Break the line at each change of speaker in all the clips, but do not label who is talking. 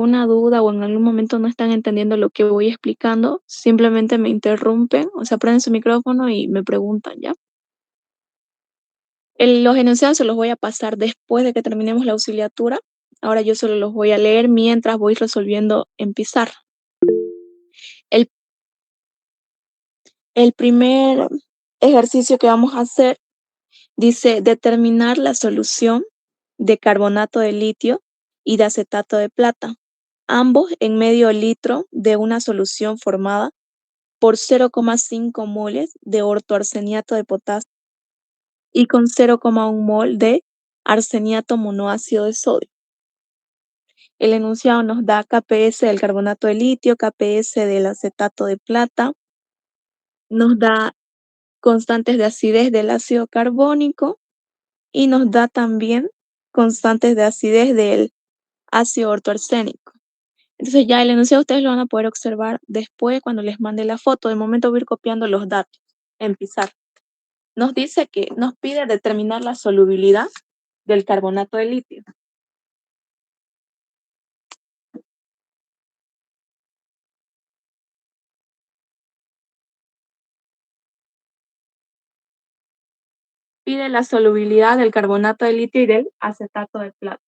una duda o en algún momento no están entendiendo lo que voy explicando, simplemente me interrumpen, o sea, prenden su micrófono y me preguntan, ¿ya? Los enunciados se los voy a pasar después de que terminemos la auxiliatura. Ahora yo solo los voy a leer mientras voy resolviendo en pizarra. El, el primer ejercicio que vamos a hacer dice determinar la solución de carbonato de litio y de acetato de plata, ambos en medio litro de una solución formada por 0,5 moles de ortoarseniato de potasio y con 0,1 mol de arseniato monoácido de sodio. El enunciado nos da KPS del carbonato de litio, KPS del acetato de plata, nos da constantes de acidez del ácido carbónico y nos da también constantes de acidez del ácido ortoarsénico. Entonces ya el enunciado ustedes lo van a poder observar después cuando les mande la foto. De momento voy a ir copiando los datos en pizarra. Nos dice que nos pide determinar la solubilidad del carbonato de litio. Pide la solubilidad del carbonato de litio y del acetato de plata.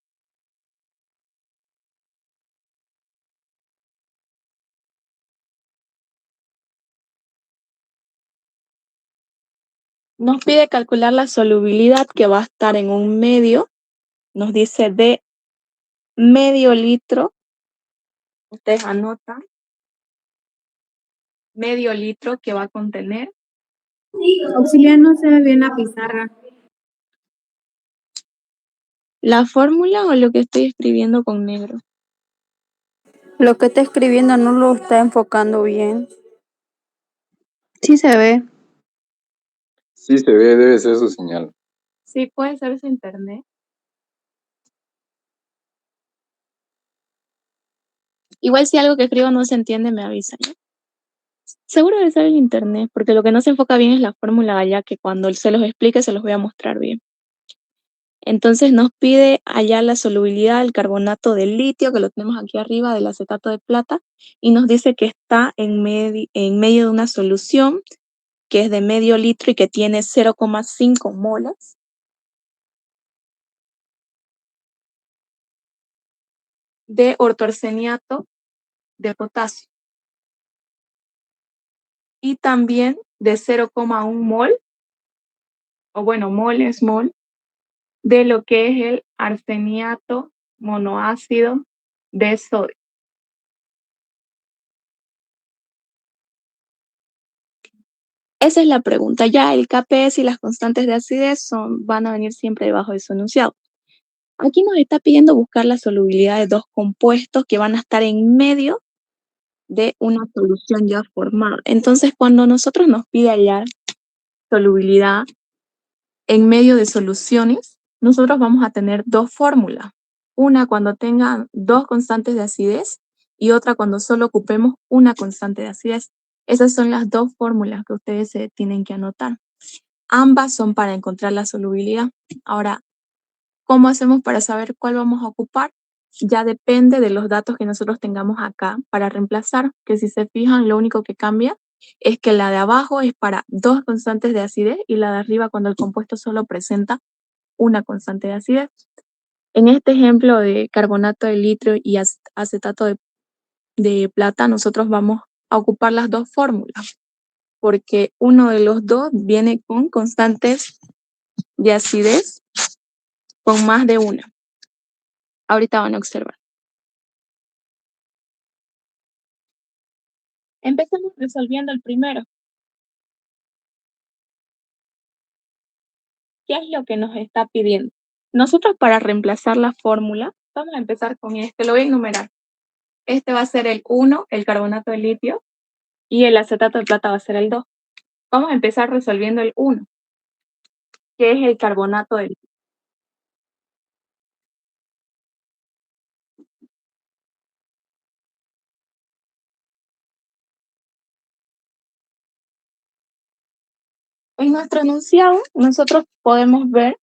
Nos pide calcular la solubilidad que va a estar en un medio. Nos dice de medio litro. Ustedes anotan. Medio litro que va a contener.
Auxiliar, no se ve bien la pizarra.
¿La fórmula o lo que estoy escribiendo con negro?
Lo que está escribiendo no lo está enfocando bien.
Sí se ve.
Sí se ve, debe ser su señal.
Sí, puede ser su internet. Igual si algo que escribo no se entiende, me avisan, ¿no? Seguro debe ser el internet, porque lo que no se enfoca bien es la fórmula allá, que cuando se los explique se los voy a mostrar bien. Entonces nos pide hallar la solubilidad del carbonato de litio, que lo tenemos aquí arriba, del acetato de plata, y nos dice que está en medio de una solución que es de medio litro y que tiene 0,5 moles de ortoarseniato de potasio y también de 0,1 mol, o bueno, mol es mol, de lo que es el arseniato monoácido de sodio. Esa es la pregunta. Ya el KPS y las constantes de acidez van a venir siempre debajo de su enunciado. Aquí nos está pidiendo buscar la solubilidad de dos compuestos que van a estar en medio de una solución ya formada. Entonces, cuando nosotros nos pide hallar solubilidad en medio de soluciones, nosotros vamos a tener dos fórmulas. Una cuando tengan dos constantes de acidez y otra cuando solo ocupemos una constante de acidez. Esas son las dos fórmulas que ustedes se tienen que anotar. Ambas son para encontrar la solubilidad. Ahora, ¿cómo hacemos para saber cuál vamos a ocupar? Ya depende de los datos que nosotros tengamos acá para reemplazar, que si se fijan, lo único que cambia es que la de abajo es para dos constantes de acidez y la de arriba cuando el compuesto solo presenta una constante de acidez. En este ejemplo de carbonato de litio y acetato de plata, nosotros vamos a ocupar las dos fórmulas, porque uno de los dos viene con constantes de acidez con más de una. Ahorita van a observar. Empecemos resolviendo el primero. ¿Qué es lo que nos está pidiendo? Nosotros para reemplazar la fórmula, vamos a empezar con este, lo voy a enumerar. Este va a ser el 1, el carbonato de litio, y el acetato de plata va a ser el 2. Vamos a empezar resolviendo el 1, que es el carbonato de litio. En nuestro enunciado, nosotros podemos ver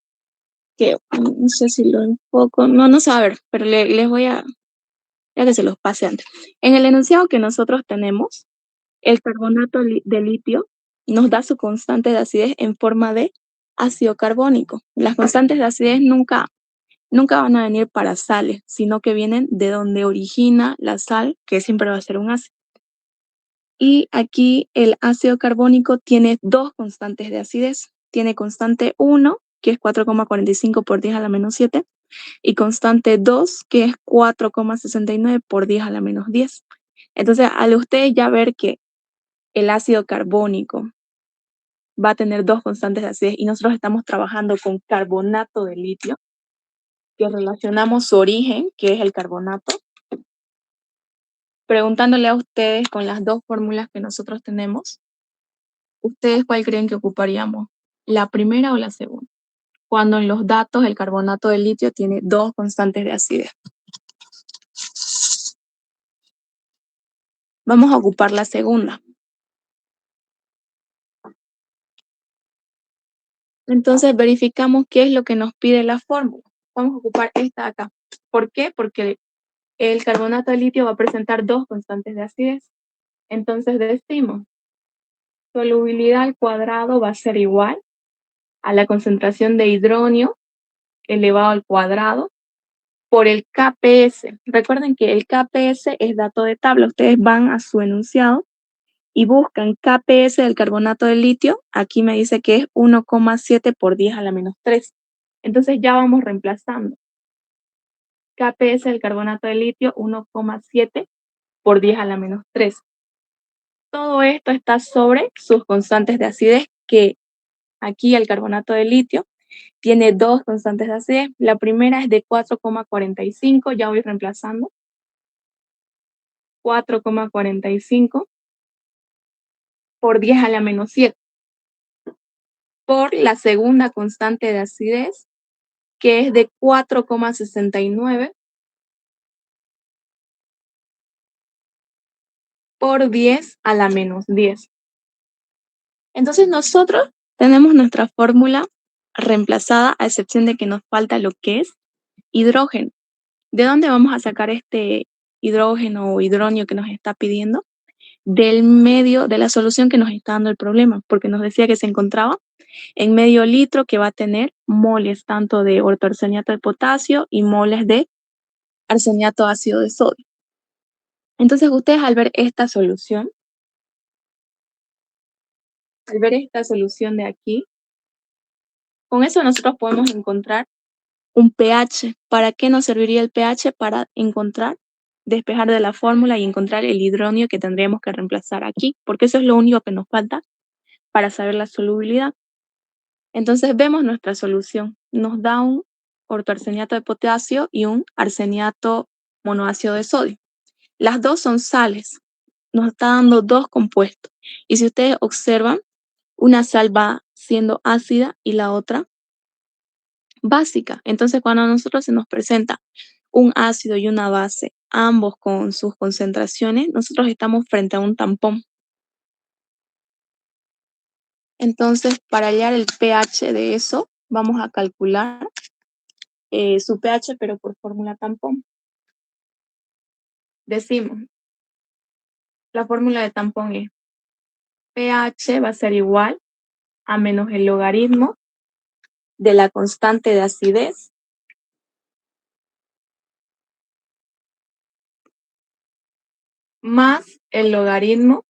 que, no sé si lo enfoco, no se va a ver, pero les voy a ya que se los pase antes. En el enunciado que nosotros tenemos, el carbonato de litio nos da su constante de acidez en forma de ácido carbónico. Las constantes de acidez nunca van a venir para sales, sino que vienen de donde origina la sal, que siempre va a ser un ácido. Y aquí el ácido carbónico tiene dos constantes de acidez. Tiene constante 1, que es 4,45 por 10 a la menos 7, y constante 2, que es 4,69 por 10 a la menos 10. Entonces, al ustedes ya ver que el ácido carbónico va a tener dos constantes de acidez y nosotros estamos trabajando con carbonato de litio, que relacionamos su origen, que es el carbonato, preguntándole a ustedes con las dos fórmulas que nosotros tenemos, ¿ustedes cuál creen que ocuparíamos? ¿La primera o la segunda? Cuando en los datos el carbonato de litio tiene dos constantes de acidez. Vamos a ocupar la segunda. Entonces verificamos qué es lo que nos pide la fórmula. Vamos a ocupar esta de acá. ¿Por qué? Porque el carbonato de litio va a presentar dos constantes de acidez. Entonces decimos, solubilidad al cuadrado va a ser igual a la concentración de hidronio elevado al cuadrado por el KPS. Recuerden que el KPS es dato de tabla. Ustedes van a su enunciado y buscan KPS del carbonato de litio. Aquí me dice que es 1,7 por 10 a la menos 3. Entonces ya vamos reemplazando. KPS del carbonato de litio, 1,7 por 10 a la menos 3. Todo esto está sobre sus constantes de acidez, que aquí el carbonato de litio tiene dos constantes de acidez. La primera es de 4,45, ya voy reemplazando. 4,45 por 10 a la menos 7. Por la segunda constante de acidez, que es de 4,69 por 10 a la menos 10. Entonces nosotros tenemos nuestra fórmula reemplazada, a excepción de que nos falta lo que es hidrógeno. ¿De dónde vamos a sacar este hidrógeno o hidronio que nos está pidiendo? Del medio de la solución que nos está dando el problema, porque nos decía que se encontraba en medio litro, que va a tener moles tanto de ortoarseniato de potasio y moles de arseniato ácido de sodio. Entonces ustedes al ver esta solución de aquí, con eso nosotros podemos encontrar un pH. ¿Para qué nos serviría el pH? Para despejar de la fórmula y encontrar el hidronio que tendríamos que reemplazar aquí, porque eso es lo único que nos falta para saber la solubilidad. Entonces vemos nuestra solución. Nos da un ortoarseniato de potasio y un arseniato monoácido de sodio. Las dos son sales. Nos está dando dos compuestos. Y si ustedes observan, una sal va siendo ácida y la otra básica. Entonces, cuando a nosotros se nos presenta un ácido y una base, ambos con sus concentraciones, nosotros estamos frente a un tampón. Entonces, para hallar el pH de eso, vamos a calcular su pH, pero por fórmula tampón. Decimos, la fórmula de tampón es pH va a ser igual a menos el logaritmo de la constante de acidez más el logaritmo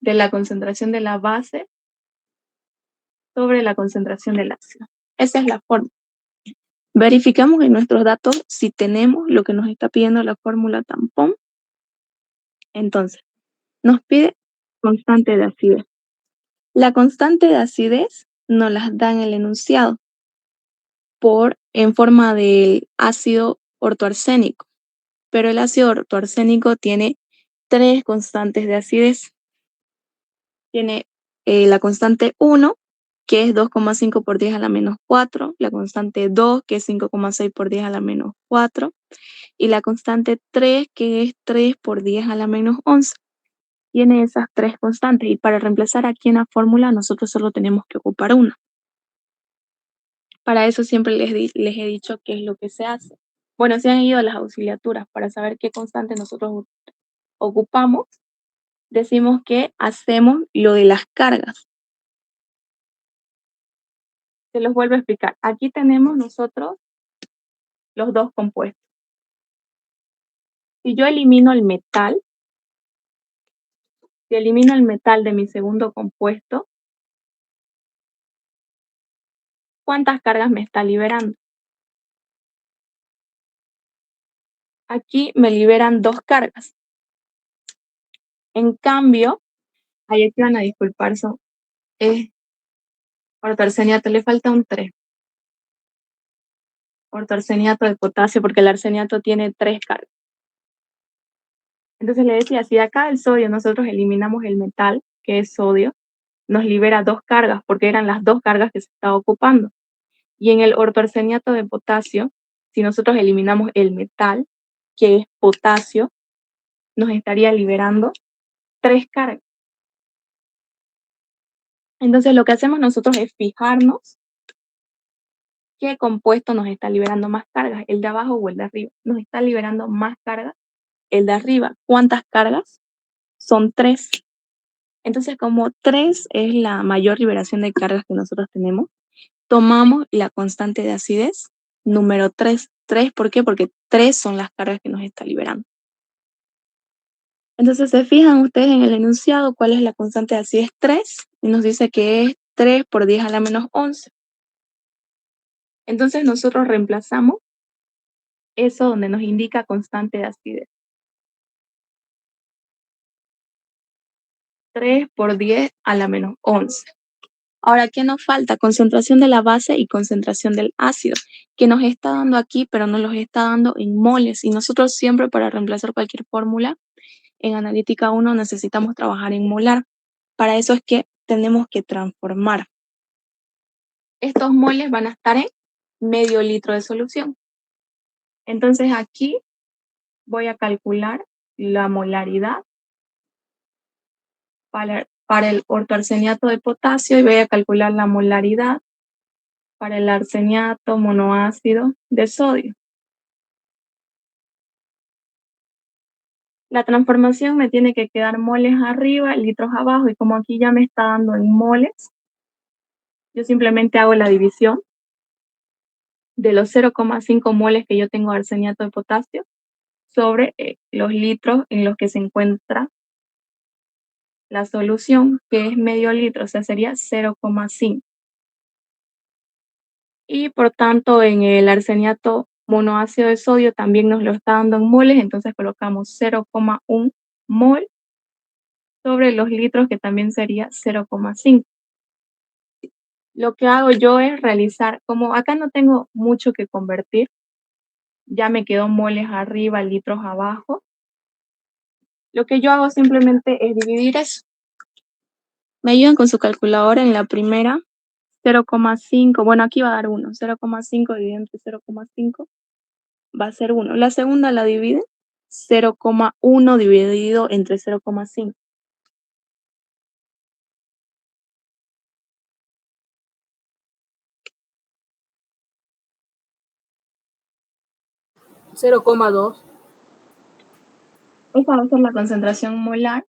de la concentración de la base sobre la concentración del ácido. Esa es la fórmula. Verificamos en nuestros datos si tenemos lo que nos está pidiendo la fórmula tampón. Entonces, nos pide constante de acidez. La constante de acidez nos las da en el enunciado en forma del ácido ortoarsénico, pero el ácido ortoarsénico tiene tres constantes de acidez. Tiene la constante 1, que es 2,5 por 10 a la menos 4, la constante 2, que es 5,6 por 10 a la menos 4, y la constante 3, que es 3 por 10 a la menos 11. Tiene esas tres constantes, y para reemplazar aquí en la fórmula nosotros solo tenemos que ocupar una. Para eso siempre les he dicho qué es lo que se hace. Bueno, se han ido las auxiliaturas para saber qué constante nosotros ocupamos. Decimos que hacemos lo de las cargas. Se los vuelvo a explicar. Aquí tenemos nosotros los dos compuestos. Si yo elimino el metal, si elimino el metal de mi segundo compuesto, ¿cuántas cargas me está liberando? Aquí me liberan 2 cargas. En cambio, ahí aquí van a disculpar, ortoarseniato, le falta un 3. Ortoarseniato de potasio, porque el arseniato tiene 3 cargas. Entonces le decía, si acá el sodio nosotros eliminamos el metal, que es sodio, nos libera 2 cargas, porque eran las 2 cargas que se estaba ocupando. Y en el ortoarseniato de potasio, si nosotros eliminamos el metal, que es potasio, nos estaría liberando 3 cargas. Entonces lo que hacemos nosotros es fijarnos qué compuesto nos está liberando más cargas, el de abajo o el de arriba. Nos está liberando más cargas el de arriba. ¿Cuántas cargas? Son 3. Entonces, como 3 es la mayor liberación de cargas que nosotros tenemos, tomamos la constante de acidez número 3. 3, ¿por qué? Porque 3 son las cargas que nos está liberando. Entonces, se fijan ustedes en el enunciado cuál es la constante de acidez 3 y nos dice que es 3 por 10 a la menos 11. Entonces, nosotros reemplazamos eso donde nos indica constante de acidez. 3 por 10 a la menos 11. Ahora, ¿qué nos falta? Concentración de la base y concentración del ácido, que nos está dando aquí, pero nos los está dando en moles. Y nosotros siempre para reemplazar cualquier fórmula en analítica 1 necesitamos trabajar en molar. Para eso es que tenemos que transformar. Estos moles van a estar en medio litro de solución. Entonces aquí voy a calcular la molaridad para el ortoarseniato de potasio y voy a calcular la molaridad para el arseniato monoácido de sodio. La transformación me tiene que quedar moles arriba, litros abajo, y como aquí ya me está dando en moles, yo simplemente hago la división de los 0,5 moles que yo tengo de arseniato de potasio sobre los litros en los que se encuentra la solución, que es medio litro, o sea, sería 0,5. Y por tanto, en el arseniato monoácido de sodio también nos lo está dando en moles, entonces colocamos 0,1 mol sobre los litros, que también sería 0,5. Lo que hago yo es realizar, como acá no tengo mucho que convertir, ya me quedó moles arriba, litros abajo, lo que yo hago simplemente es dividir eso. Me ayudan con su calculadora en la primera, 0,5, bueno, aquí va a dar 1, 0,5 dividido entre 0,5 va a ser 1. La segunda la divide, 0,1 dividido entre 0,5.
$0,2.
Esta va a ser la concentración molar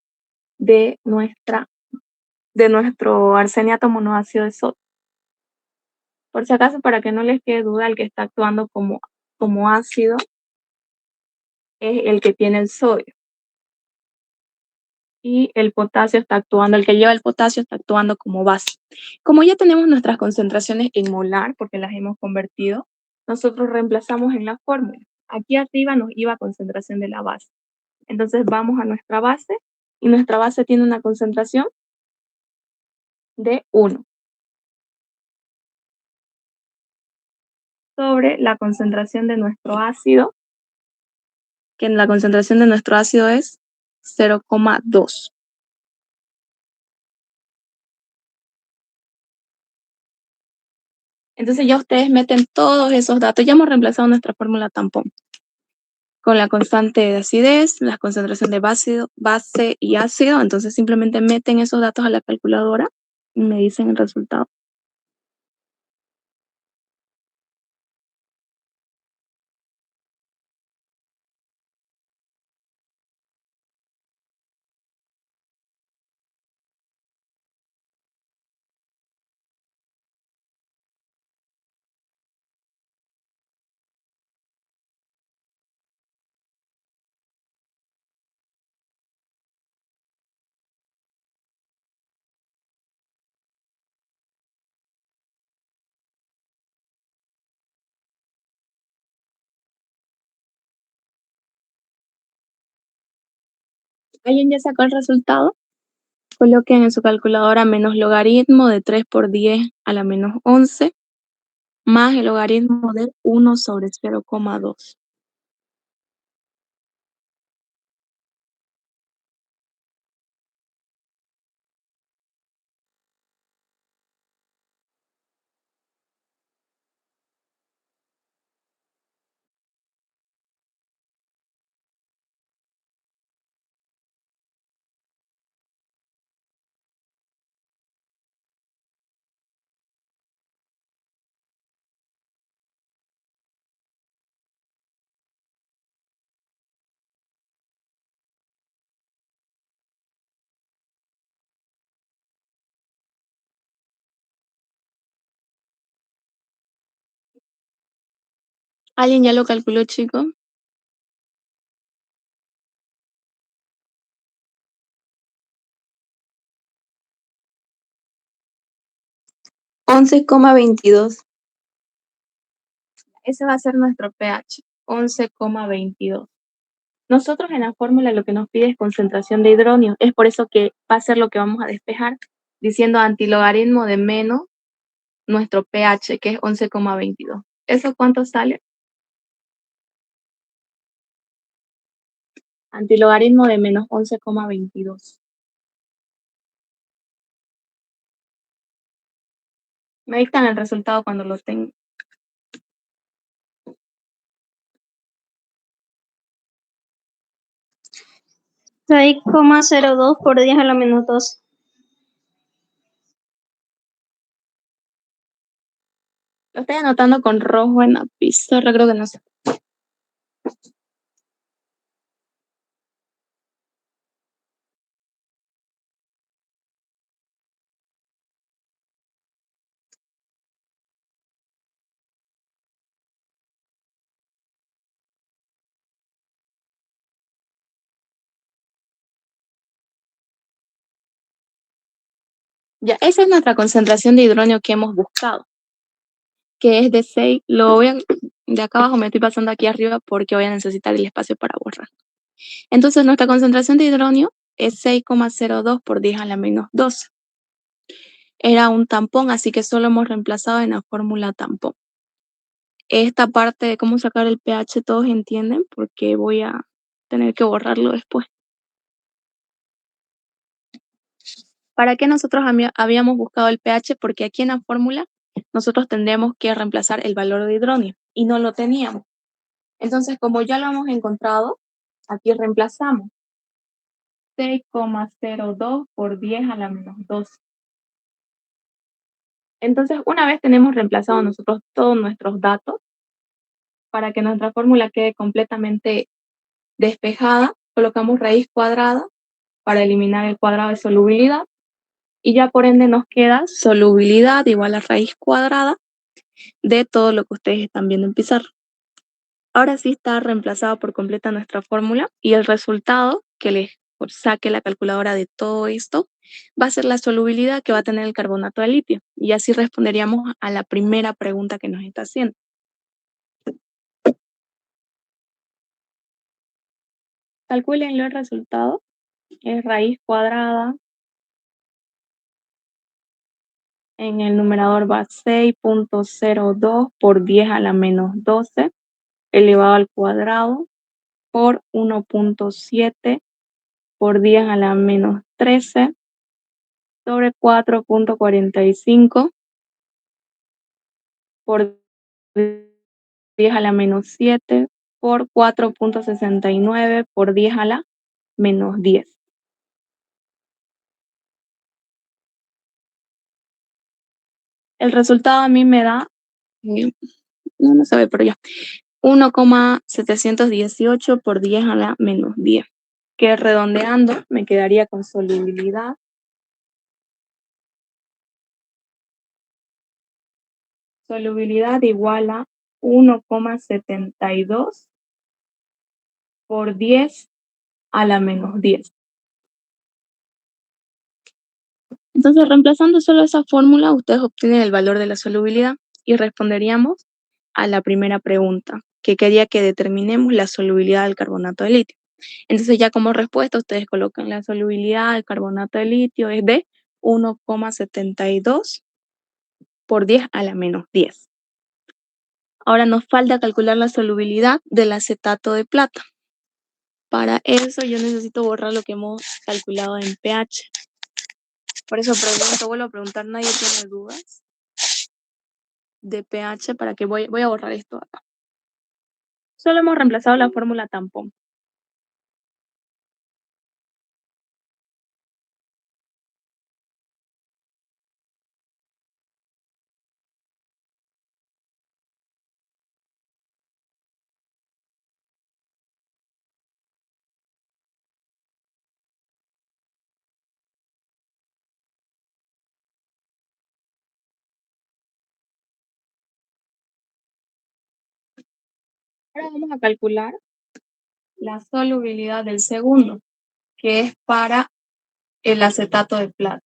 de nuestro arseniato monoácido de sodio. Por si acaso, para que no les quede duda, el que está actuando como ácido es el que tiene el sodio. Y el potasio está actuando, el que lleva el potasio está actuando como base. Como ya tenemos nuestras concentraciones en molar, porque las hemos convertido, nosotros reemplazamos en la fórmula. Aquí arriba nos iba concentración de la base. Entonces vamos a nuestra base y nuestra base tiene una concentración de 1 sobre la concentración de nuestro ácido, que la concentración de nuestro ácido es 0,2. Entonces ya ustedes meten todos esos datos. Ya hemos reemplazado nuestra fórmula tampón con la constante de acidez, la concentración de base y ácido. Entonces simplemente meten esos datos a la calculadora y me dicen el resultado. ¿Alguien ya sacó el resultado? Coloquen en su calculadora menos logaritmo de 3 por 10 a la menos 11 más el logaritmo de 1 sobre 0,2. ¿Alguien ya lo calculó, chicos? 11,22. Ese va a ser nuestro pH, 11,22. Nosotros en la fórmula lo que nos pide es concentración de hidronio. Es por eso que va a ser lo que vamos a despejar, diciendo antilogaritmo de menos nuestro pH, que es 11,22. ¿Eso cuánto sale? Antilogaritmo de menos 11,22. Me dictan el resultado cuando lo tengan.
6,02 por 10 a la menos 12.
Lo estoy anotando con rojo en la pizarra, creo que no sé. Ya, esa es nuestra concentración de hidronio que hemos buscado, que es de 6. De acá abajo me estoy pasando aquí arriba porque voy a necesitar el espacio para borrar. Entonces, nuestra concentración de hidronio es 6,02 por 10 a la menos 12. Era un tampón, así que solo hemos reemplazado en la fórmula tampón. Esta parte de cómo sacar el pH todos entienden porque voy a tener que borrarlo después. ¿Para qué nosotros habíamos buscado el pH? Porque aquí en la fórmula nosotros tendríamos que reemplazar el valor de hidronio y no lo teníamos. Entonces, como ya lo hemos encontrado, aquí reemplazamos 6,02 por 10 a la menos 12. Entonces, una vez tenemos reemplazado nosotros todos nuestros datos, para que nuestra fórmula quede completamente despejada, colocamos raíz cuadrada para eliminar el cuadrado de solubilidad y ya por ende nos queda solubilidad igual a raíz cuadrada de todo lo que ustedes están viendo en pizarra. Ahora sí está reemplazado por completa nuestra fórmula y el resultado que les saque la calculadora de todo esto va a ser la solubilidad que va a tener el carbonato de litio. Y así responderíamos a la primera pregunta que nos está haciendo. Calcúlenlo el resultado. Es raíz cuadrada. En el numerador va 6,02 por 10 a la menos 12 elevado al cuadrado por 1,7 por 10 a la menos 13 sobre 4,45 por 10 a la menos 7 por 4,69 por 10 a la menos 10. El resultado a mí me da, no se ve, pero ya, 1,718 por 10 a la menos 10, que redondeando me quedaría con solubilidad igual a 1,72 por 10 a la menos 10. Entonces, reemplazando solo esa fórmula, ustedes obtienen el valor de la solubilidad y responderíamos a la primera pregunta, que quería que determinemos la solubilidad del carbonato de litio. Entonces ya como respuesta ustedes colocan la solubilidad del carbonato de litio es de 1,72 por 10 a la menos 10. Ahora nos falta calcular la solubilidad del acetato de plata. Para eso yo necesito borrar lo que hemos calculado en pH. Por eso vuelvo a preguntar, ¿nadie tiene dudas de pH? Para que voy a borrar esto acá. Solo hemos reemplazado la fórmula tampón. Ahora vamos a calcular la solubilidad del segundo, que es para el acetato de plata.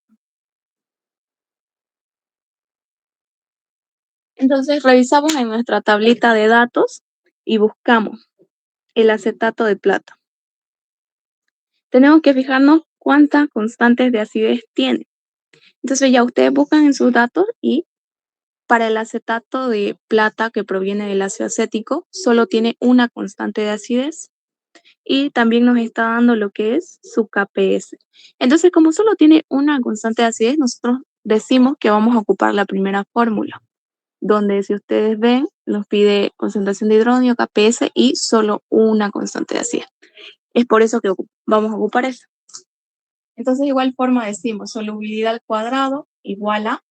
Entonces revisamos en nuestra tablita de datos y buscamos el acetato de plata. Tenemos que fijarnos cuántas constantes de acidez tiene. Entonces ya ustedes buscan en sus datos y para el acetato de plata que proviene del ácido acético solo tiene una constante de acidez y también nos está dando lo que es su KPS. Entonces como solo tiene una constante de acidez, nosotros decimos que vamos a ocupar la primera fórmula, donde si ustedes ven, nos pide concentración de hidrógeno, KPS y solo una constante de acidez. Es por eso que vamos a ocupar eso. Entonces, de igual forma decimos solubilidad al cuadrado igual a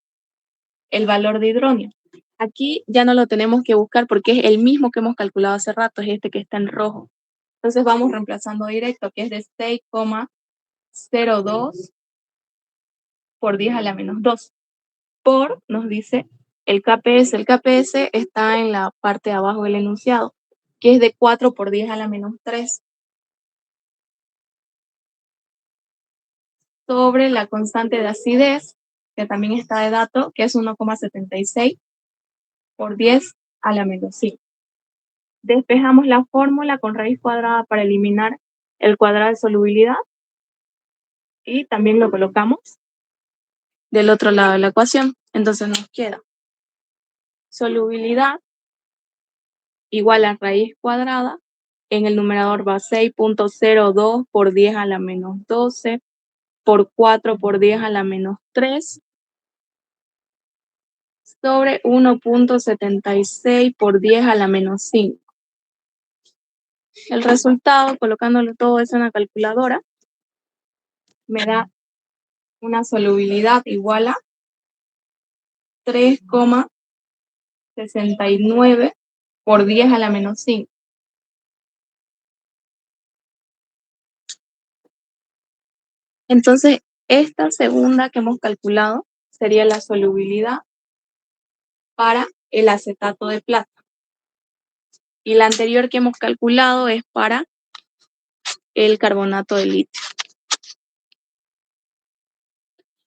el valor de hidrógeno. Aquí ya no lo tenemos que buscar porque es el mismo que hemos calculado hace rato, es este que está en rojo. Entonces vamos reemplazando directo, que es de 6,02 por 10 a la menos 2. Por, nos dice el KPS. El KPS está en la parte de abajo del enunciado, que es de 4 por 10 a la menos 3. Sobre la constante de acidez, que también está de dato, que es 1,76 por 10 a la menos 5. Despejamos la fórmula con raíz cuadrada para eliminar el cuadrado de solubilidad y también lo colocamos del otro lado de la ecuación. Entonces nos queda solubilidad igual a raíz cuadrada. En el numerador va 6,02 por 10 a la menos 12 por 4 por 10 a la menos 3 sobre 1,76 por 10 a la menos 5. El resultado, colocándolo todo eso en la calculadora, me da una solubilidad igual a 3,69 por 10 a la menos 5. Entonces, esta segunda que hemos calculado sería la solubilidad para el acetato de plata. Y la anterior que hemos calculado es para el carbonato de litio.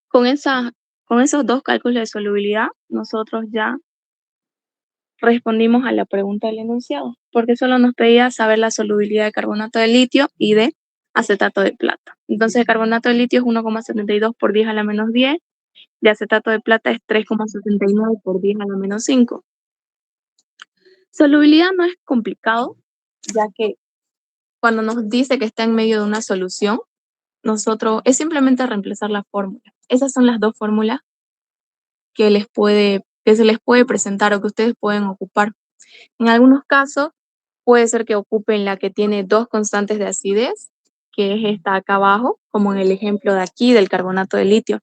Con esos dos cálculos de solubilidad, nosotros ya respondimos a la pregunta del enunciado, porque solo nos pedía saber la solubilidad de carbonato de litio y de acetato de plata. Entonces, el carbonato de litio es 1,72 por 10 a la menos 10, de acetato de plata es 3,69 por 10 a la menos 5. Solubilidad no es complicado, ya que cuando nos dice que está en medio de una solución, nosotros es simplemente reemplazar la fórmula. Esas son las dos fórmulas que se les puede presentar o que ustedes pueden ocupar. En algunos casos puede ser que ocupen la que tiene dos constantes de acidez, que es esta acá abajo, como en el ejemplo de aquí del carbonato de litio,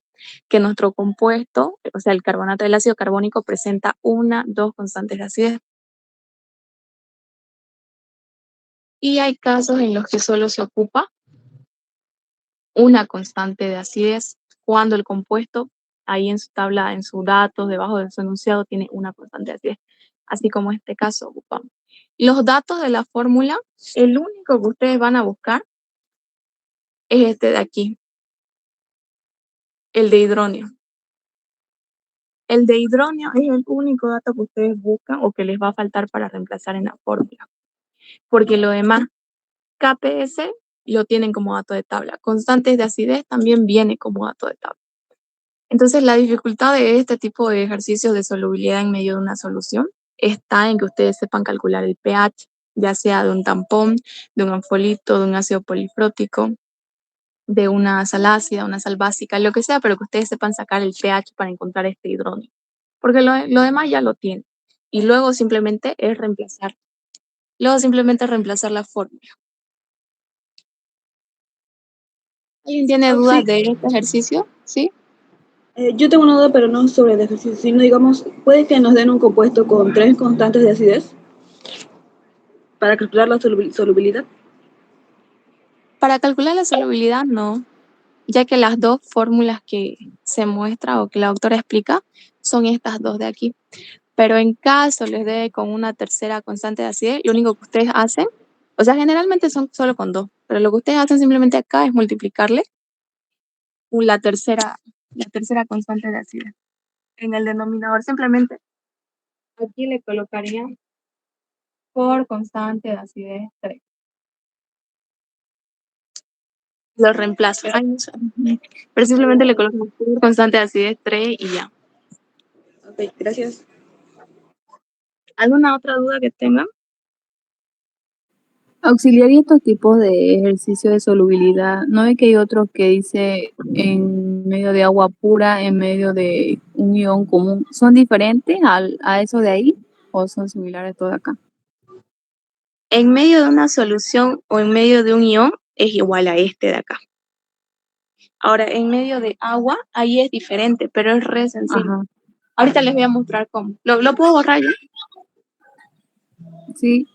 que nuestro compuesto, o sea, el carbonato del ácido carbónico presenta dos constantes de acidez. Y hay casos en los que solo se ocupa una constante de acidez cuando el compuesto ahí en su tabla, en sus datos, debajo de su enunciado, tiene una constante de acidez, así como en este caso ocupamos. Los datos de la fórmula, el único que ustedes van a buscar es este de aquí, el de hidrógeno. El de hidrógeno es el único dato que ustedes buscan o que les va a faltar para reemplazar en la fórmula, porque lo demás, KPS lo tienen como dato de tabla. Constantes de acidez también viene como dato de tabla. Entonces, la dificultad de este tipo de ejercicios de solubilidad en medio de una solución está en que ustedes sepan calcular el pH, ya sea de un tampón, de un anfolito, de un ácido polifrótico, de una sal ácida, una sal básica, lo que sea, pero que ustedes sepan sacar el pH para encontrar este hidróneo. Porque lo demás ya lo tienen. Y luego simplemente es reemplazar. Luego simplemente reemplazar la fórmula. ¿Alguien tiene dudas
Sí,
de este ejercicio? ¿Sí?
yo tengo una duda, pero no sobre el ejercicio, sino digamos, ¿puede que nos den un compuesto con 3 constantes de acidez para calcular la solubilidad?
Para calcular la solubilidad, no, ya que las dos fórmulas que se muestra o que la autora explica son estas dos de aquí. Pero en caso les dé con una tercera constante de acidez, lo único que ustedes hacen, o sea, generalmente son solo con dos, pero lo que ustedes hacen simplemente acá es multiplicarle la tercera constante de acidez. En el denominador simplemente aquí le colocarían por constante de acidez 3. Lo reemplazo. Ay, no sé. Pero simplemente le colocan por constante de acidez 3 y ya.
Ok, gracias.
¿Alguna otra duda que tengan?
Auxiliaría estos tipos de ejercicio de solubilidad. ¿No ve que hay otros que dice en medio de agua pura, en medio de un ion común? ¿Son diferentes a eso de ahí o son similares todos acá?
En medio de una solución o en medio de un ion es igual a este de acá. Ahora, en medio de agua, ahí es diferente, pero es re sencillo.
Ajá,
Ahorita les voy a mostrar cómo. ¿Lo puedo borrar ya?
sí.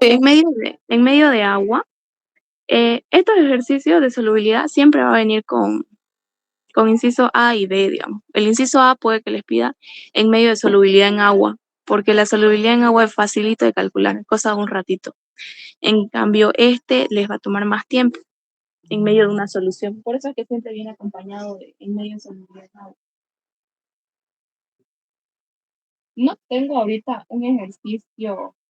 En medio de agua, estos ejercicios de solubilidad siempre va a venir con inciso A y B, digamos. El inciso A puede que les pida en medio de solubilidad en agua, porque la solubilidad en agua es facilito de calcular, cosa de un ratito. En cambio, este les va a tomar más tiempo en medio de una solución. Por eso es que siempre viene acompañado de en medio de solubilidad en agua. No tengo ahorita un ejercicio